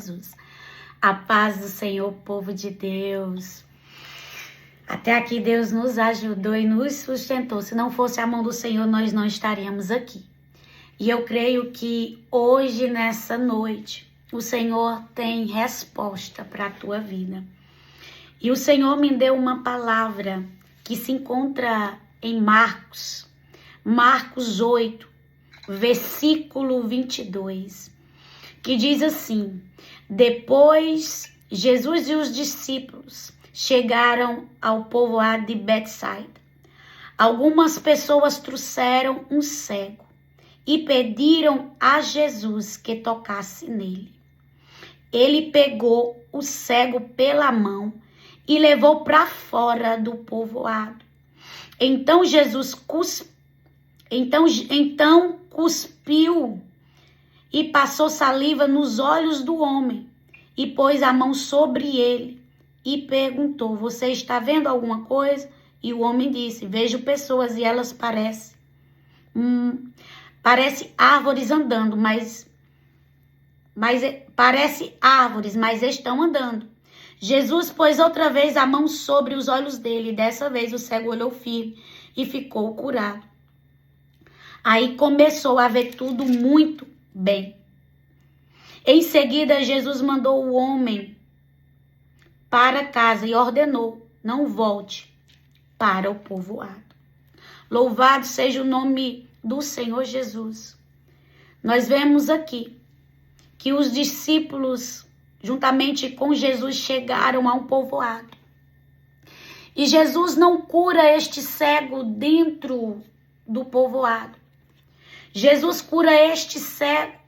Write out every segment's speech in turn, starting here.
Jesus. A paz do Senhor, povo de Deus. Até aqui Deus nos ajudou e nos sustentou. Se não fosse a mão do Senhor, nós não estaríamos aqui. E eu creio que hoje, nessa noite, o Senhor tem resposta para a tua vida. E o Senhor me deu uma palavra que se encontra em Marcos 8, versículo 22, que diz assim: depois Jesus e os discípulos chegaram ao povoado de Betsaida. Algumas pessoas trouxeram um cego e pediram a Jesus que tocasse nele. Ele pegou o cego pela mão e levou para fora do povoado. Então Jesus cuspiu e passou saliva nos olhos do homem e pôs a mão sobre ele e perguntou: você está vendo alguma coisa? E o homem disse: vejo pessoas e elas parecem árvores andando, mas estão andando. Jesus pôs outra vez a mão sobre os olhos dele e dessa vez o cego olhou firme e ficou curado. Aí começou a ver tudo muito bem. Em seguida, Jesus mandou o homem para casa e ordenou: não volte para o povoado. Louvado seja o nome do Senhor Jesus. Nós vemos aqui que os discípulos, juntamente com Jesus, chegaram a um povoado. E Jesus não cura este cego dentro do povoado. Jesus cura este cego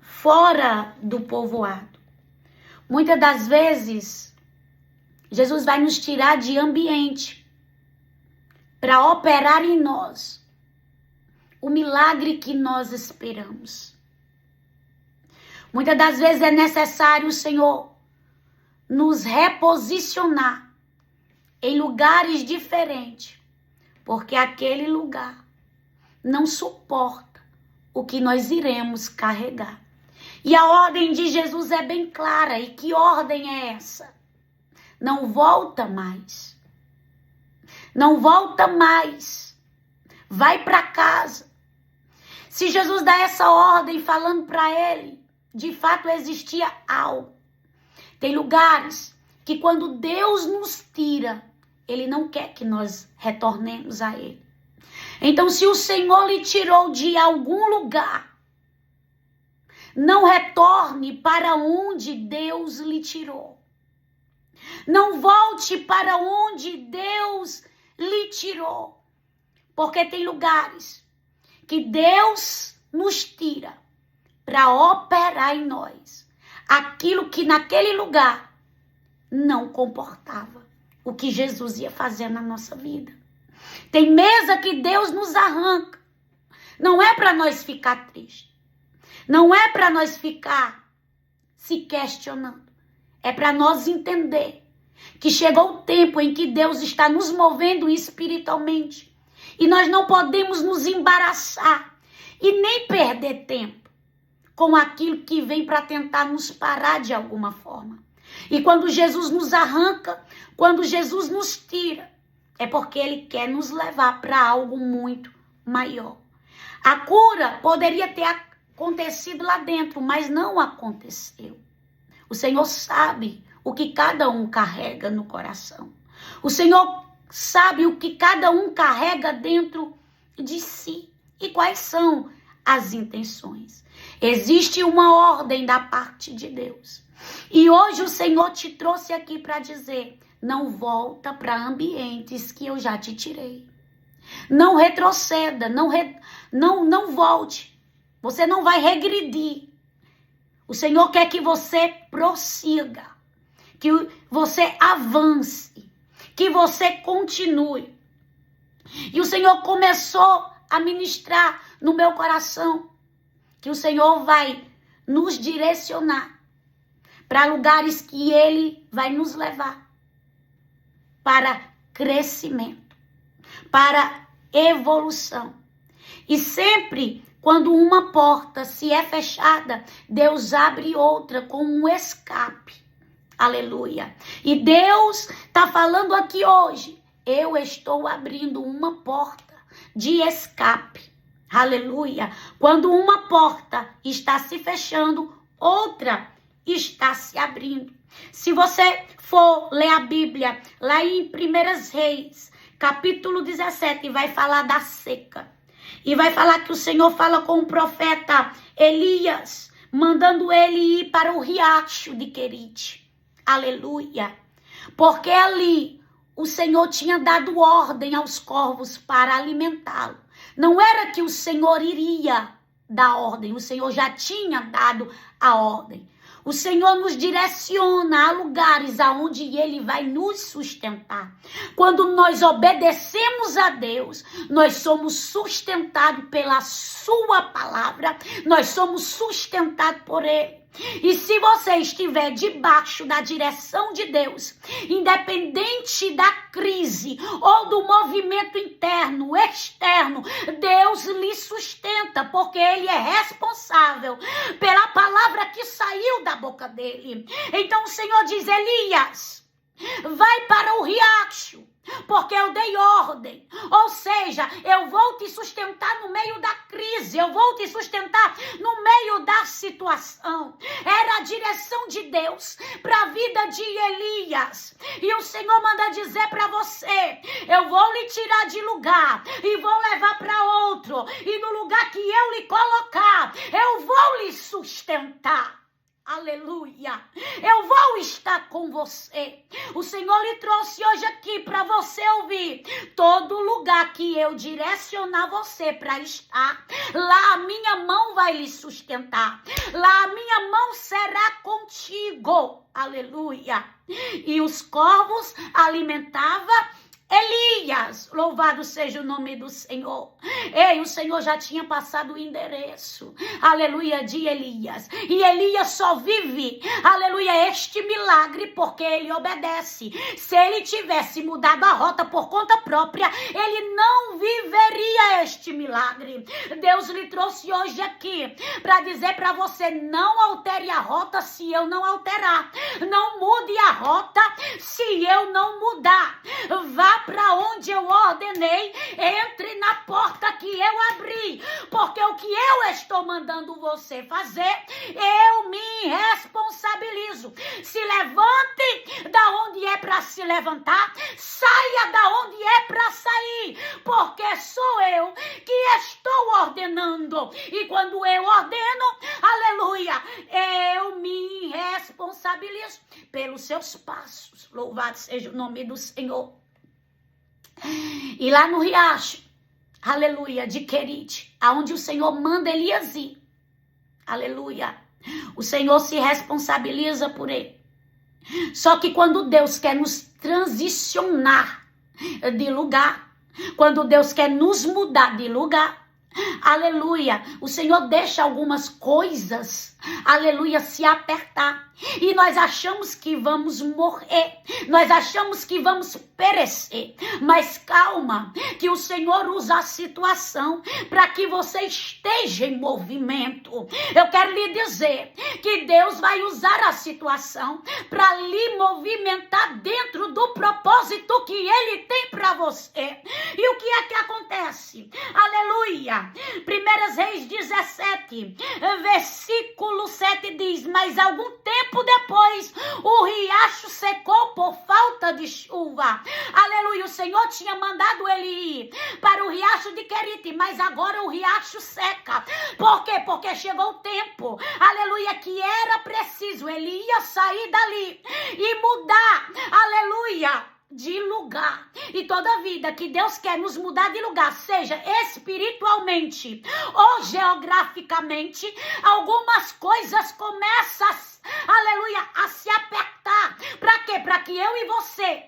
fora do povoado. Muitas das vezes, Jesus vai nos tirar de ambiente para operar em nós o milagre que nós esperamos. Muitas das vezes é necessário o Senhor nos reposicionar em lugares diferentes, porque aquele lugar não suporta o que nós iremos carregar. E a ordem de Jesus é bem clara. E que ordem é essa? Não volta mais. Não volta mais. Vai para casa. Se Jesus dá essa ordem falando para ele, de fato existia algo. Tem lugares que quando Deus nos tira, ele não quer que nós retornemos a ele. Então, se o Senhor lhe tirou de algum lugar, não retorne para onde Deus lhe tirou. Não volte para onde Deus lhe tirou. Porque tem lugares que Deus nos tira para operar em nós aquilo que naquele lugar não comportava o que Jesus ia fazer na nossa vida. Tem mesa que Deus nos arranca. Não é para nós ficar tristes. Não é para nós ficar se questionando. É para nós entender que chegou o tempo em que Deus está nos movendo espiritualmente. E nós não podemos nos embaraçar e nem perder tempo com aquilo que vem para tentar nos parar de alguma forma. E quando Jesus nos arranca, quando Jesus nos tira, é porque ele quer nos levar para algo muito maior. A cura poderia ter acontecido lá dentro, mas não aconteceu. O Senhor sabe o que cada um carrega no coração. O Senhor sabe o que cada um carrega dentro de si e quais são as intenções. Existe uma ordem da parte de Deus. E hoje o Senhor te trouxe aqui para dizer: não volta para ambientes que eu já te tirei. Não retroceda, não volte. Você não vai regredir. O Senhor quer que você prossiga, que você avance, que você continue. E o Senhor começou a ministrar no meu coração que o Senhor vai nos direcionar para lugares que Ele vai nos levar para crescimento, para evolução. E sempre quando uma porta se é fechada, Deus abre outra com um escape. Aleluia. E Deus está falando aqui hoje, eu estou abrindo uma porta de escape. Aleluia. Quando uma porta está se fechando, outra está se abrindo. Se você for ler a Bíblia, lá em 1 Reis, capítulo 17, vai falar da seca. E vai falar que o Senhor fala com o profeta Elias, mandando ele ir para o riacho de Querite. Aleluia. Porque ali o Senhor tinha dado ordem aos corvos para alimentá-lo. Não era que o Senhor iria dar ordem, o Senhor já tinha dado a ordem. O Senhor nos direciona a lugares aonde Ele vai nos sustentar. Quando nós obedecemos a Deus, nós somos sustentados pela Sua palavra, nós somos sustentados por Ele. E se você estiver debaixo da direção de Deus, independente da crise ou do movimento interno, externo, Deus lhe sustenta, porque Ele é responsável pela palavra que saiu da boca dele. Então o Senhor diz: Elias, vai para o riacho, porque eu dei ordem. Ou seja, eu vou te sustentar no meio da crise, eu vou te sustentar no meio da situação. Era a direção de Deus para a vida de Elias. E o Senhor manda dizer para você: eu vou lhe tirar de lugar e vou levar para outro. E no lugar que eu lhe colocar, eu vou lhe sustentar. Aleluia. Eu vou estar com você. O Senhor lhe trouxe hoje aqui para você ouvir. Todo lugar que eu direcionar você para estar, lá a minha mão vai lhe sustentar. Lá a minha mão será contigo. Aleluia. E os corvos alimentavam Elias, louvado seja o nome do Senhor. Ei, o Senhor já tinha passado o endereço, aleluia, de Elias. E Elias só vive, aleluia, este milagre porque ele obedece. Se ele tivesse mudado a rota por conta própria, ele não viveria este milagre. Deus lhe trouxe hoje aqui para dizer para você: não altere a rota se eu não alterar. Não mude a rota se eu não mudar. Vá para onde eu ordenei, entre na porta que eu abri, porque o que eu estou mandando você fazer, eu me responsabilizo. Se levante da onde é para se levantar, saia da onde é para sair, porque sou eu que estou ordenando. E quando eu ordeno, aleluia, eu me responsabilizo pelos seus passos. Louvado seja o nome do Senhor. E lá no riacho, aleluia, de Querite, aonde o Senhor manda Elias ir, aleluia, o Senhor se responsabiliza por ele. Só que quando Deus quer nos transicionar de lugar, quando Deus quer nos mudar de lugar, aleluia, o Senhor deixa algumas coisas, aleluia, se apertar. E nós achamos que vamos morrer, nós achamos que vamos perecer. Mas calma, que o Senhor usa a situação para que você esteja em movimento. Eu quero lhe dizer que Deus vai usar a situação para lhe movimentar dentro do propósito que Ele tem para você. E o que é que acontece? Aleluia. 1 Reis 17, versículo 7 diz: mas algum tempo depois, o riacho secou por falta de chuva. Aleluia, o Senhor tinha mandado ele ir para o riacho de Querite, mas agora o riacho seca. Por quê? Porque chegou o tempo, aleluia, que era preciso ele ia sair dali e mudar, aleluia, de lugar. E toda vida que Deus quer nos mudar de lugar, seja espiritualmente ou geograficamente, algumas coisas começam, aleluia, a se apertar. Para quê? Para que eu e você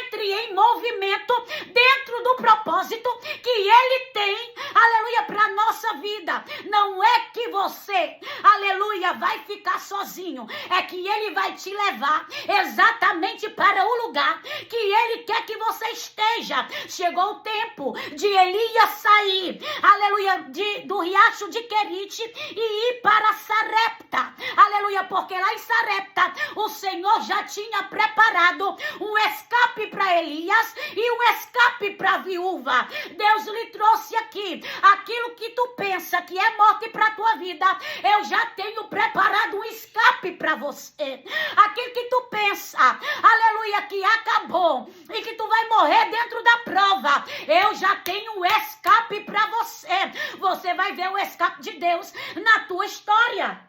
entre em movimento dentro do propósito que Ele tem, aleluia, para nossa vida. Não é que você, aleluia, vai ficar sozinho. sonho é que ele vai te levar exatamente para o lugar que ele quer que você esteja. Chegou o tempo de Elias sair, aleluia, do riacho de Querite e ir para Sarepta, aleluia, porque lá em Sarepta o Senhor já tinha preparado um escape para Elias e um escape para a viúva. Deus lhe trouxe aqui aquilo que tu pensa que é morte para a tua vida. Eu já tenho preparado um escape para você. Aquilo que tu pensa, aleluia, que acabou e que tu vai morrer dentro da prova, eu já tenho um escape para você. Você vai ver o escape de Deus na tua história.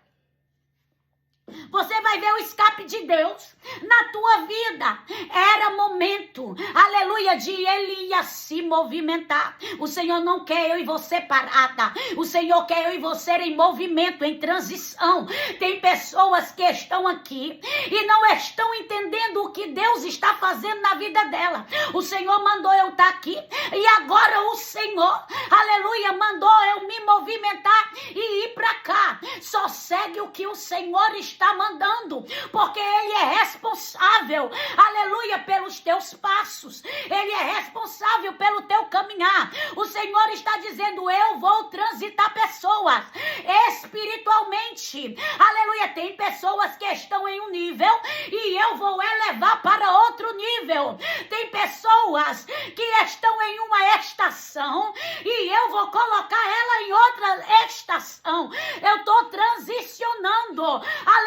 Você vai ver o escape de Deus na tua vida. Era momento, aleluia, de Elias se movimentar. O Senhor não quer eu e você parada. O Senhor quer eu e você em movimento, em transição. Tem pessoas que estão aqui e não estão entendendo o que Deus está fazendo na vida dela. O Senhor mandou eu estar aqui e agora o Senhor, aleluia, mandou eu me movimentar e ir para cá. Só segue o que o Senhor está mandando, porque Ele é responsável, aleluia, pelos teus passos. Ele é responsável pelo teu caminhar. O Senhor está dizendo: eu vou transitar pessoas espiritualmente, aleluia. Tem pessoas que estão em um nível e eu vou elevar para outro nível. Tem pessoas que estão em uma estação e eu vou colocar ela em outra estação. Eu estou transicionando, aleluia,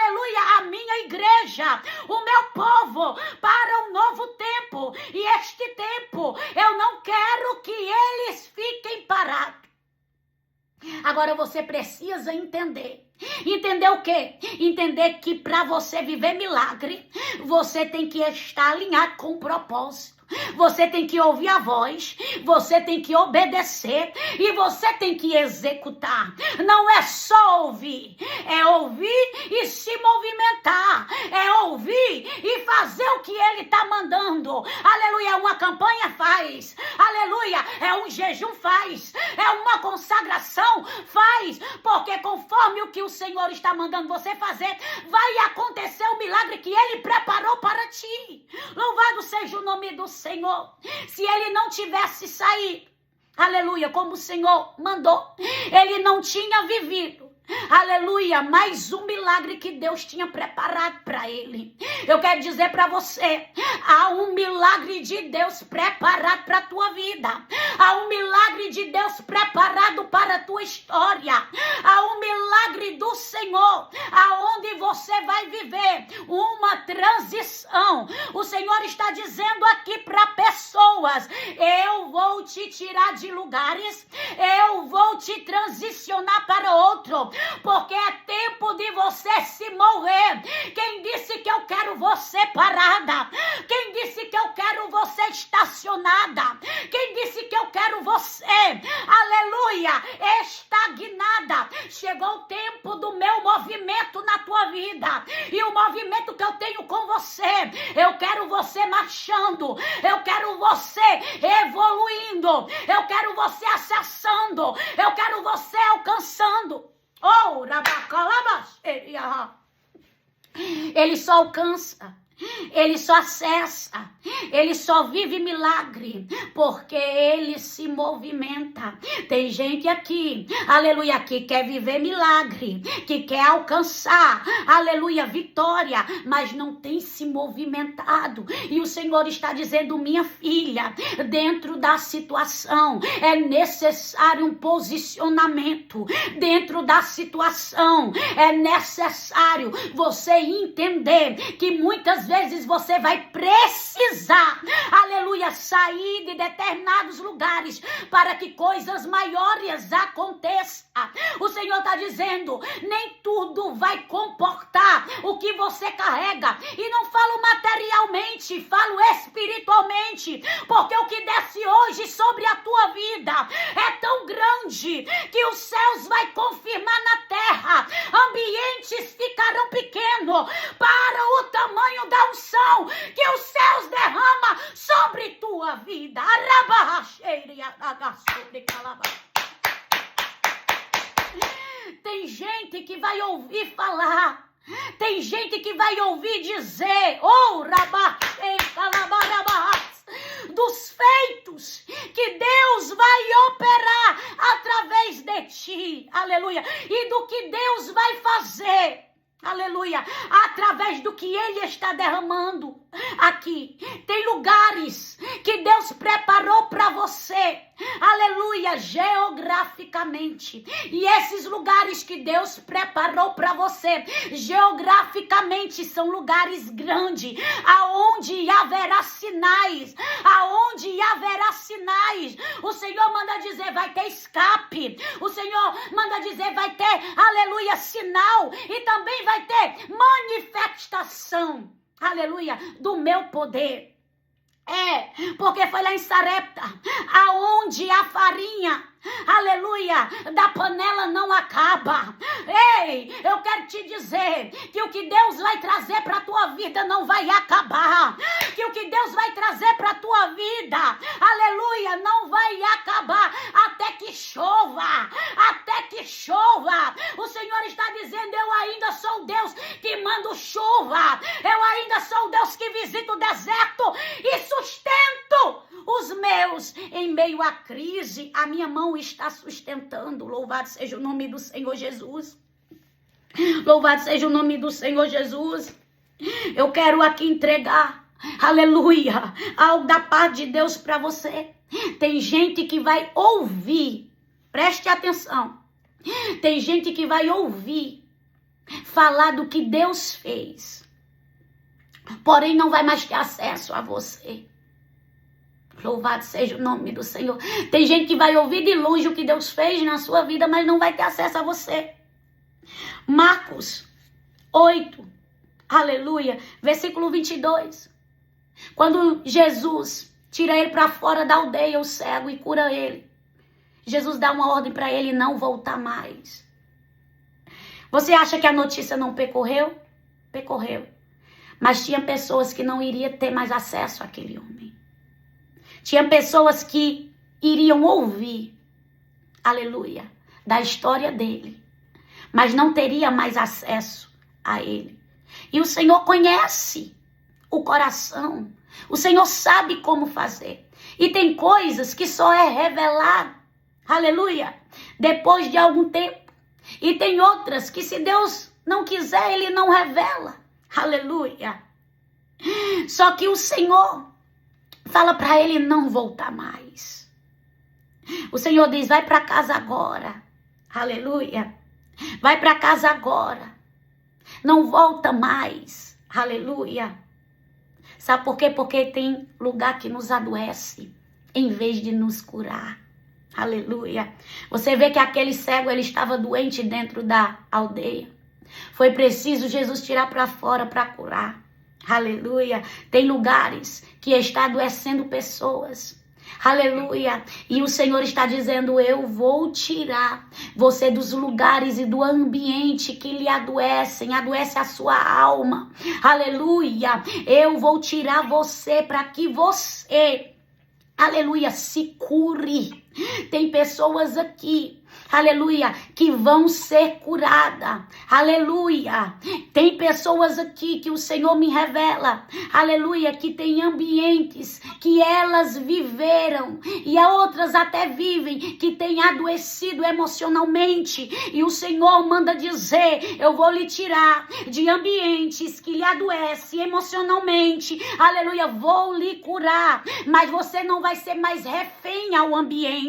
a minha igreja, o meu povo, para um novo tempo. E este tempo, eu não quero que eles fiquem parados. Agora você precisa entender. Entender o quê? Entender que para você viver milagre, você tem que estar alinhado com o propósito. Você tem que ouvir a voz, você tem que obedecer e você tem que executar. Não é só ouvir, é ouvir e se movimentar, é ouvir e fazer o que ele está mandando. Aleluia, uma campanha faz, aleluia, é um jejum faz, é uma consagração faz, porque conforme o que o Senhor está mandando você fazer, vai acontecer o milagre que ele preparou para ti. Louvado seja o nome do Senhor. Se ele não tivesse saído, aleluia, como o Senhor mandou, ele não tinha vivido, aleluia, mais um milagre que Deus tinha preparado para ele. Eu quero dizer para você, há um milagre de Deus preparado para a tua vida. Há um milagre de Deus preparado para a tua história. Há um milagre do Senhor, aonde você vai viver uma transição. O Senhor está dizendo aqui para pessoas: eu vou te tirar de lugares, eu vou te transicionar para outro, porque é tempo de você se mover. Quem disse que eu quero você parada? Quem disse que eu quero você estacionada? Quem disse que eu quero você, aleluia, estagnada? Chegou o tempo do meu movimento na tua vida, e o movimento que eu tenho com você, eu quero você marchando, eu quero você evoluindo, eu quero você acessando, eu quero você alcançando. Oh, ele só alcança, ele só acessa, ele só vive milagre, porque ele se movimenta. Tem gente aqui, aleluia, que quer viver milagre, que quer alcançar, aleluia, vitória, mas não tem se movimentado. E o Senhor está dizendo: minha filha, dentro da situação é necessário um posicionamento. Dentro da situação é necessário você entender que muitas vezes você vai precisar, aleluia, sair de determinados lugares para que coisas maiores aconteçam. O Senhor está dizendo: nem tudo vai comportar o que você carrega. E não falo materialmente, falo espiritualmente, porque o que desce hoje sobre a tua vida é tão grande que os céus vai confirmar na terra. Ambientes ficarão pequenos para o tamanho da unção que os céus derramam sobre tua vida. Tem gente que vai ouvir falar, Tem gente que vai ouvir dizer, oh, rabachei, calabarabás, dos feitos que Deus vai operar através de ti, aleluia, e do que Deus vai fazer, aleluia, através do que Ele está derramando aqui. Tem lugares que Deus preparou para você, aleluia, geograficamente. E esses lugares que Deus preparou para você, geograficamente, são lugares grandes, aonde haverá sinais, O Senhor manda dizer, vai ter escape. O Senhor manda dizer, vai ter, aleluia, sinal. E também vai ter manifestação, aleluia, do meu poder. Porque foi lá em Sarepta, aonde a farinha, aleluia, da panela não acaba. Ei, eu quero te dizer que o que Deus vai trazer para a tua vida não vai acabar. Que o que Deus vai trazer para a tua vida, aleluia, não vai acabar até que chova. O Senhor está dizendo, eu ainda sou Deus que mando chuva. Eu ainda sou Deus que visita o deserto e sustento os meus em meio à crise. A minha mão está sustentando. Louvado seja o nome do Senhor Jesus. Louvado seja o nome do Senhor Jesus. Eu quero aqui entregar, aleluia, algo da parte de Deus para você. Tem gente que vai ouvir, preste atenção. Tem gente que vai ouvir falar do que Deus fez, porém não vai mais ter acesso a você. Louvado seja o nome do Senhor. Tem gente que vai ouvir de longe o que Deus fez na sua vida, mas não vai ter acesso a você. Marcos 8, aleluia, versículo 22. Quando Jesus tira ele para fora da aldeia, o cego, e cura ele, Jesus dá uma ordem para ele não voltar mais. Você acha que a notícia não percorreu? Percorreu. Mas tinha pessoas que não iriam ter mais acesso àquele homem. Tinha pessoas que iriam ouvir, aleluia, da história dele, mas não teria mais acesso a ele. E o Senhor conhece o coração. O Senhor sabe como fazer. E tem coisas que só é revelado, aleluia, depois de algum tempo. E tem outras que, se Deus não quiser, Ele não revela, aleluia. Só que o Senhor fala para ele não voltar mais. O Senhor diz, vai para casa agora, aleluia. Vai para casa agora. Não volta mais, aleluia. Sabe por quê? Porque tem lugar que nos adoece em vez de nos curar. Aleluia. Você vê que aquele cego, ele estava doente dentro da aldeia. Foi preciso Jesus tirar para fora para curar. Aleluia. Tem lugares que está adoecendo pessoas. Aleluia. E o Senhor está dizendo, eu vou tirar você dos lugares e do ambiente que lhe adoecem, adoece a sua alma. Aleluia. Eu vou tirar você para que você, aleluia, se cure. Tem pessoas aqui, aleluia, que vão ser curadas, aleluia. Tem pessoas aqui que o Senhor me revela, aleluia, que tem ambientes que elas viveram e outras até vivem, que tem adoecido emocionalmente, e o Senhor manda dizer, eu vou lhe tirar de ambientes que lhe adoecem emocionalmente, aleluia, vou lhe curar, mas você não vai ser mais refém ao ambiente,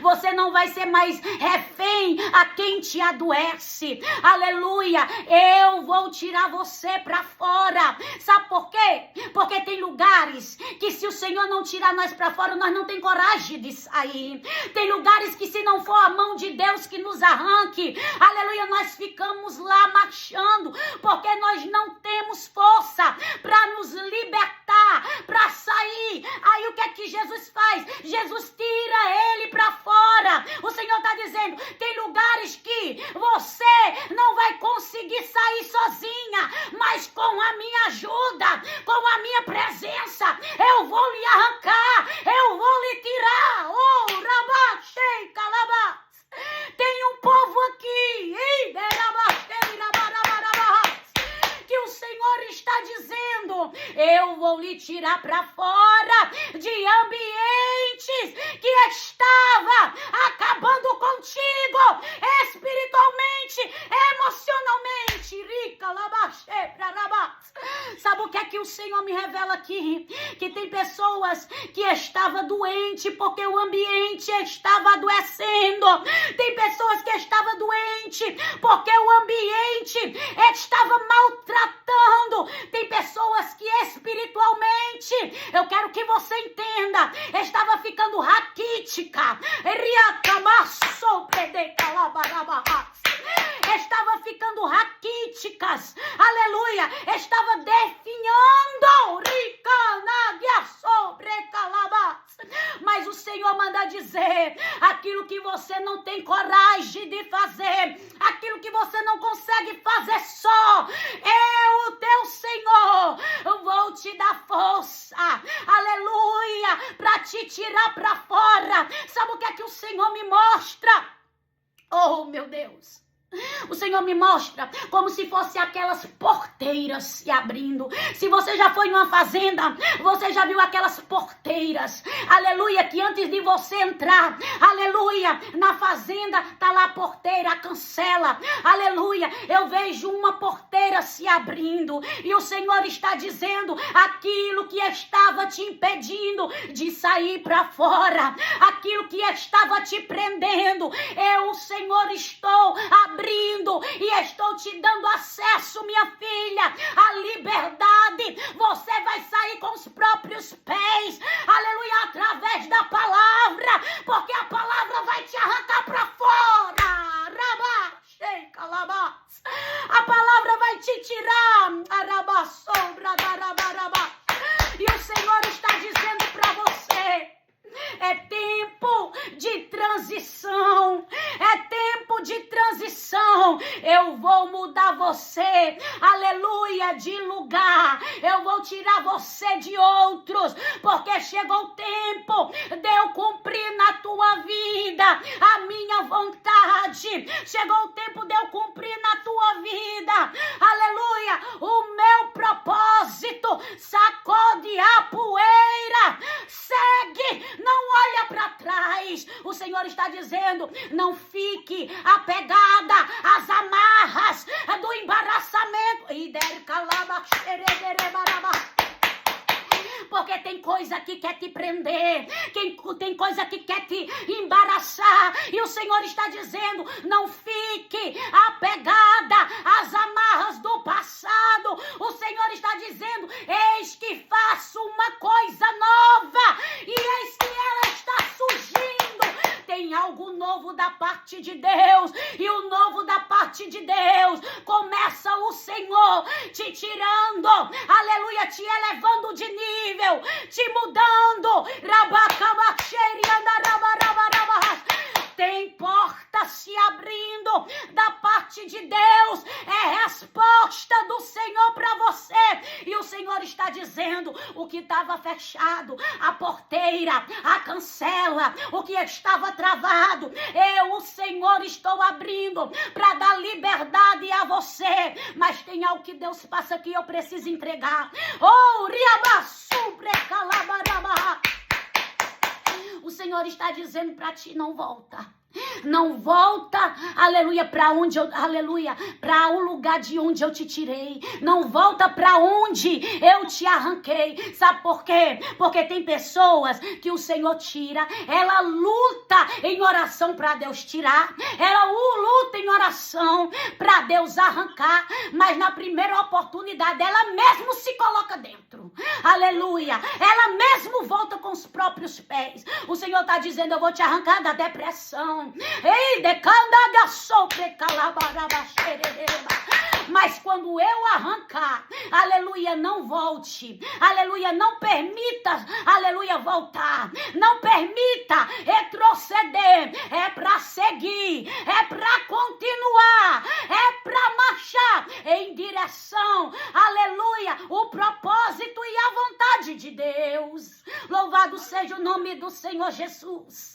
você não vai ser mais refém a quem te adoece, aleluia. Eu vou tirar você para fora. Sabe por quê? Porque tem lugares que, se o Senhor não tirar nós para fora, nós não tem coragem de sair. Tem lugares que, se não for a mão de Deus que nos arranque, aleluia, nós ficamos lá marchando, porque nós não temos força para nos libertar, para sair. Aí o que é que Jesus faz? Jesus tira ele para fora. O Senhor está dizendo, tem lugares que você não vai conseguir sair sozinha, mas com a minha ajuda, com a minha presença, eu vou lhe arrancar, eu vou lhe tirar. Oh, rabachei, calabás. Tem um povo aqui, Eu vou lhe tirar para fora de ambientes que estava acabando contigo espiritualmente, emocionalmente. Rica, labaxê, prarabá. Sabe o que é que o Senhor me revela aqui? Que tem pessoas que estavam doentes porque o ambiente estava adoecendo. Tem pessoas que estavam doentes porque o ambiente estava maltratando. Tem pessoas que espiritualmente, eu quero que você entenda, estava ficando raquítica. Estava ficando raquíticas. Aleluia. Estava definhando. Mas o Senhor manda dizer: aquilo que você não tem coragem de fazer, aquilo que você não consegue fazer só, eu, teu Senhor, vou te dar força, aleluia, para te tirar para fora. Sabe o que é que o Senhor me mostra? Oh, meu Deus! O Senhor me mostra como se fosse aquelas porteiras se abrindo. Se você já foi numa fazenda, você já viu aquelas porteiras, aleluia, que antes de você entrar, aleluia, na fazenda, tá lá a porteira, a cancela, aleluia. Eu vejo uma porteira se abrindo e o Senhor está dizendo: aquilo que estava te impedindo de sair para fora, aquilo que estava te prendendo, eu, o Senhor, estou abrindo e estou te dando acesso, minha filha, à liberdade. Você vai sair com os próprios pés, aleluia, através da palavra, porque a palavra vai te arrancar para fora. A palavra vai te tirar. E o Senhor está dizendo para você: é tempo de transição. É tempo de transição. Eu vou mudar você, aleluia, de lugar. Eu vou tirar você de outros, porque chegou o tempo de eu cumprir na tua vida a minha vontade. Chegou o tempo de eu cumprir na tua vida, aleluia, o meu propósito. Sacode a poeira, segue, não olha para trás. O Senhor está dizendo: não fique apegada às amarras do embaraçamento. Porque tem coisa que quer te prender, tem coisa que quer te embaraçar, e o Senhor está dizendo: não fique apegada às amarras do passado. O Senhor está dizendo: eis que faço uma coisa nova, e eis que ela está surgindo. Tem algo novo da parte de Deus, e o novo da parte de Deus começa o Senhor te tirando, aleluia, te elevando de nível, te mudando. Tem porta se abrindo da parte de Deus, é resposta do Senhor para você. E o Senhor está dizendo: o que estava fechado, a porteira, a cancela, o que estava travado, eu, o Senhor, estou abrindo para dar liberdade a você. Mas tem algo que Deus passa que eu preciso entregar. Oh, o Senhor está dizendo para ti: não volta. Não volta, aleluia, para onde eu, aleluia, para o lugar de onde eu te tirei. Não volta para onde eu te arranquei. Sabe por quê? Porque tem pessoas que o Senhor tira, ela luta em oração para Deus tirar, ela luta em oração para Deus arrancar, mas na primeira oportunidade ela mesmo se coloca dentro. Aleluia, ela mesmo volta com os próprios pés. O Senhor está dizendo: eu vou te arrancar da depressão. Ei, mas quando eu arrancar, aleluia, não volte, aleluia, não permita, aleluia, voltar, não permita retroceder. É para seguir, é para continuar, é para marchar em direção, aleluia, o propósito e a vontade de Deus. Louvado seja o nome do Senhor Jesus.